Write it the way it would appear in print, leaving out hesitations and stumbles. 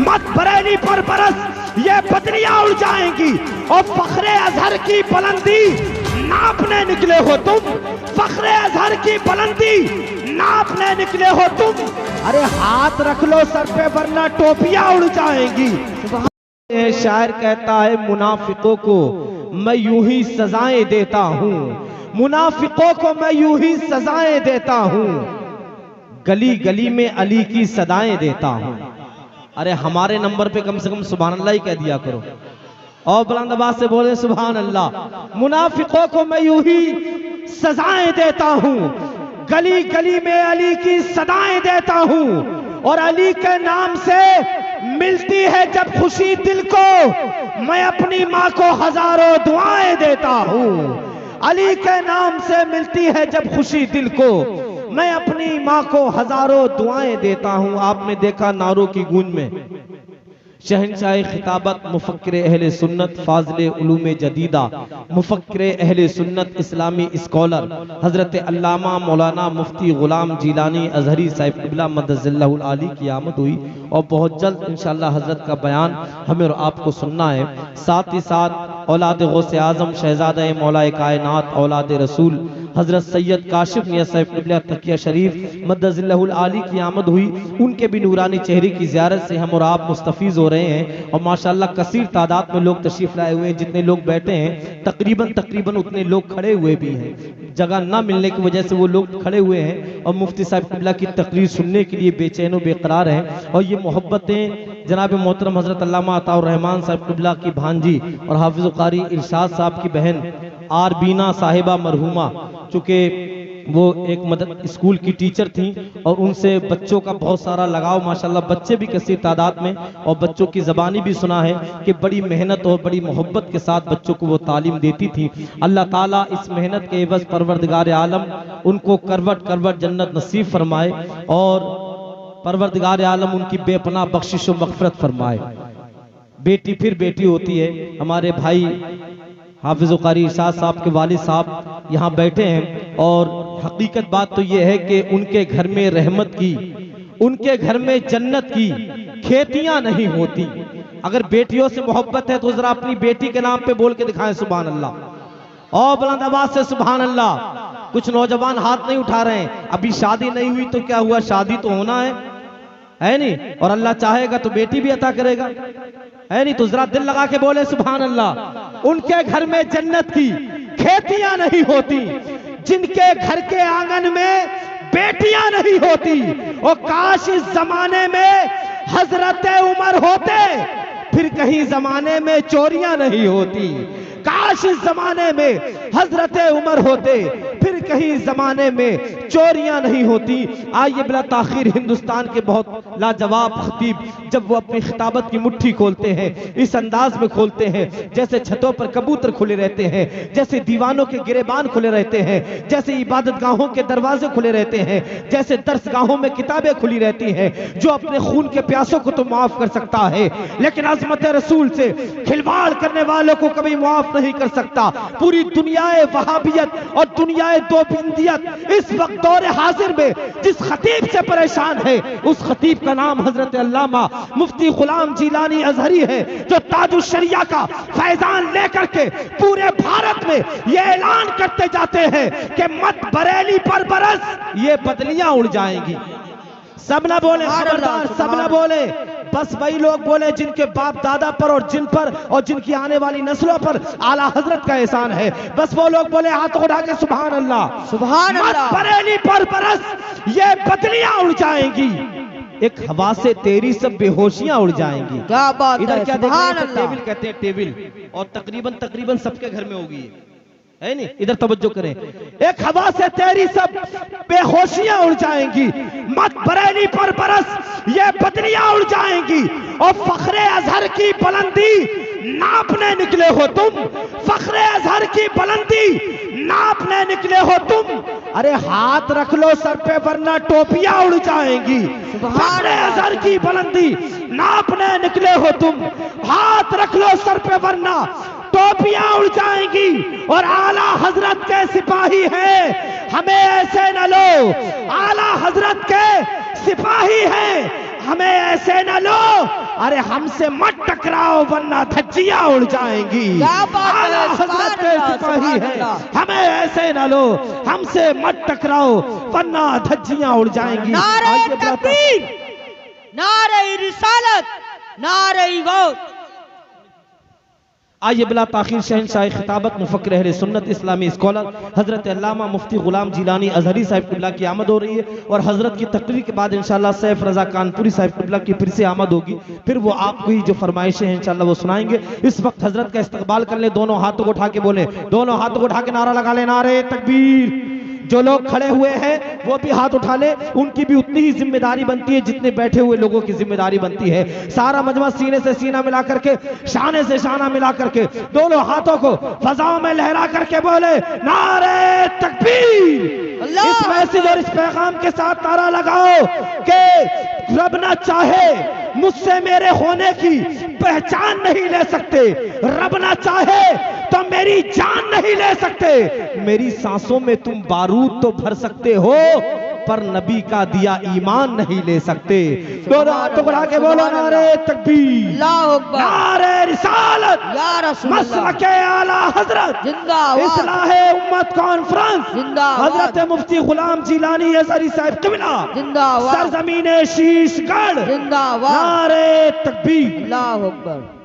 मत बरेली पर बरस ये बदलियां उड़ जाएंगी। और फखरे अजहर की बुलंदी नापने निकले हो तुम, फखरे अजहर की बुलंदी नापने निकले हो तुम। अरे हाथ रख लो सर पे वरना टोपियां उड़ जाएंगी। शायर कहता है मुनाफिकों को मैं यूं ही सजाएं देता हूं, मुनाफिकों को मैं यूं ही सजाएं देता हूं, गली गली में अली की सदाएं देता हूं। अरे हमारे नंबर पे कम से कम सुभान अल्लाह ही कह दिया करो और बुलंद आवाज से बोले सुभान अल्लाह। मुनाफिकों को मैं यूं ही सजाएं देता हूं, गली गली में अली की सदाएं देता हूं। और अली के नाम से मिलती है जब खुशी दिल को, मैं अपनी माँ को हजारों दुआएं देता हूं। अली के नाम से मिलती है जब खुशी दिल को, मैं अपनी माँ को हजारों दुआएं देता हूं। आपने देखा नारों की गूंज में शहंशाह खिताबत मुफक्किर अहले सुन्नत फाज़िल उलूम जदीदा मुफक्किर अहले सुन्नत इस्लामी स्कॉलर हजरत अल्लामा मौलाना मुफ्ती गुलाम जीलानी अजहरी साहिब क़िबला मद्दज़िल्लाहुल आली की आमद हुई और बहुत जल्द इंशाअल्लाह हजरत का बयान हमें और आपको सुनना है। साथ ही साथ औलाद गौसे आज़म शहज़ादा मौलाए कायनात औलाद रसूल हजरत सैयद काशिफ मियां साहिब क़िबला तकिया शरीफ मद्दज़िल्लाहुल आली की आमद हुई। उनके भी नूरानी चेहरे की ज़ियारत से हम और आप मुस्तफ़ीज़ हो रहे हैं और माशाअल्लाह कसीर तादाद में लोग तशरीफ़ लाए हुए हैं। जितने लोग बैठे हैं तकरीबन उतने लोग खड़े हुए भी हैं, जगह ना मिलने की वजह से वो लोग खड़े हुए हैं और मुफ्ती साहब क़िबला की तकरीर सुनने के लिए बेचैन व बेकरार हैं। और ये मोहब्बतें जनाब मोहतरम हजरत अल्लामा अताउर रहमान साहब क़िबला की भांजी और हाफिज़ क़ारी इरशाद साहब की बहन आरबीना साहिबा मरहुमा, चूँकि वो एक मदद स्कूल की टीचर थी और उनसे बच्चों का बहुत सारा लगाव माशाल्लाह, बच्चे भी कसीर तादाद में और बच्चों की ज़बानी भी सुना है कि बड़ी मेहनत और बड़ी मोहब्बत के साथ बच्चों को वो तालीम देती थी। अल्लाह ताला इस मेहनत के एवज़ परवरदिगार आलम उनको करवट जन्नत नसीब फरमाए और परवरदिगार आलम उनकी बेपनाह बख्शिश व मग़फ़िरत फरमाए। बेटी फिर बेटी होती है। हमारे भाई हाफिज़ क़ारी इरशाद साहब के वालिद साहब यहाँ बैठे हैं और हकीकत बात तो ये है कि उनके घर में रहमत की, उनके घर में जन्नत की खेतियां नहीं होती। अगर बेटियों से मोहब्बत है तो जरा अपनी बेटी के नाम पे बोल के दिखाएं सुभान अल्लाह और बुलंद आवाज से सुभान अल्लाह। कुछ नौजवान हाथ नहीं उठा रहे हैं, अभी शादी नहीं हुई तो क्या हुआ, शादी तो होना है नहीं, और अल्लाह चाहेगा तो बेटी भी अता करेगा, है नहीं। तो जरा दिल लगा के बोले सुभान अल्लाह। उनके घर में जन्नत की खेतियां नहीं होती, जिनके घर के आंगन में बेटियां नहीं होती। और काश इस जमाने में हजरत उमर होते फिर कहीं जमाने में चोरियां नहीं होती। काश इस जमाने में हजरत उमर होते फिर कहीं जमाने में चोरियां नहीं होती। आइए बिला ताखीर हिंदुस्तान के बहुत लाजवाब खतीब जब वो अपनी खिताबत की मुट्ठी खोलते हैं इस अंदाज में खोलते हैं जैसे छतों पर कबूतर खुले रहते हैं, जैसे दीवानों के गिरेबान खुले रहते हैं, जैसे इबादत गाहों के दरवाजे खुले रहते हैं, जैसे दर्स गाहों में किताबें खुली रहती हैं। जो अपने खून के प्यासों को तो माफ कर सकता है लेकिन अज़मत रसूल से खिलवाड़ करने वालों को कभी माफ नहीं कर सकता। पूरी दुनियाए वहाबियत और दुनियाए दोबिंदियत इस वक्त दौरे हाजिर में जिस खतीब से परेशान है उस खतीब का नाम हजरत अल्लामा मुफ्ती गुलाम जीलानी अजहरी है, जो ताजुश शरिया का फैजान लेकर के पूरे भारत में ये ऐलान करते जाते हैं कि मत बरेली पर बरस ये बदलियां उड़ जाएंगी। सब ना बोले खबरदार, सब ना बोले, बस वही लोग बोले जिनके बाप दादा पर और जिन पर और जिनकी आने वाली नस्लों पर आला हजरत का एहसान है, बस वो लोग बोले हाथ उठा के सुभान अल्लाह सुभान अल्लाह। बरेली पर बरस ये बदलियां उड़ जाएंगी, एक हवा से तेरी सब बेहोशियां उड़ जाएंगी। क्या बात इधर क्या देख टेबल कहते हैं टेबल, और तकरीबन सबके घर में होगी, है नहीं। इधर तवज्जो करें, एक हवा से तेरी सब बेहोशियां उड़ जाएंगी, मत बरेली पर बरस ये बदलियां उड़ जाएंगी। और फखरे अजहर की बुलंदी नापने निकले हो तुम, फखरे अजहर की बुलंदी नापने निकले हो तुम। अरे हाथ रख लो सर पे वरना टोपियां उड़ जाएंगी। फखरे अजहर की बुलंदी नापने निकले हो तुम, हाथ रख लो सर पे वरना टोपियां उड़ जाएंगी। और आला हजरत के सिपाही हैं, हमें ऐसे न लो, आला हजरत के सिपाही हैं, हमें ऐसे न लो, अरे हमसे मत टकराओ वरना धज्जियां उड़ जाएंगी। आला हजरत के सिपाही है, हमें ऐसे न लो, हमसे मत टकराओ वरना धज्जियां उड़ जाएंगी। नारे तकबीर, नारे रिसालत, नारे गौस। आइए बिला ताखीर शहंशाह खिताबत मुफक्किर अहले सुन्नत इस्लामी स्कॉलर हजरत अल्लामा मुफ्ती गुलाम जिलानी अजहरी साहिब किबला की आमद हो रही है और हजरत की तकरीर के बाद इंशाल्लाह सैफ रजा कानपुरी साहिब किबला की फिर से आमद होगी। फिर वो आपको ही जो फरमाइशें हैं इंशाल्लाह वो सुनाएंगे। इस वक्त हजरत का इस्तकबाल कर ले, दोनों हाथों को उठा के बोले, दोनों हाथों को उठा के नारा लगा ले, नारे तकबीर। जो लोग खड़े हुए हैं वो भी हाथ उठा ले, उनकी भी उतनी ही जिम्मेदारी बनती है जितने बैठे हुए लोगों की जिम्मेदारी बनती है। सारा मजमा सीने से सीना मिला करके, शाने से शाना मिला करके, दोनों हाथों को फजाओं में लहरा करके बोले, नारे तकबीर। इस मैसेज और इस पैगाम के साथ नारा लगाओ कि रब ना चाहे मुझसे मेरे होने की पहचान नहीं ले सकते, रब ना चाहे तो मेरी जान नहीं ले सकते, मेरी सांसों में तुम बारूद तो भर सकते हो पर नबी का दिया ईमान नहीं ले सकते। दोनों हाथों को उठा के बोलो, नारे तकबीर, नारे रिसालत, मसलके आला हजरत जिंदाबाद, इस्लाहे उम्मत कॉन्फ्रेंस जिंदाबाद, हजरत मुफ्ती गुलाम जिलानी अजहरी साहिब किबला जिंदाबाद, सरजमीने शीशगढ़ जिंदाबाद, नारे तकबीर, अल्लाहू अकबर।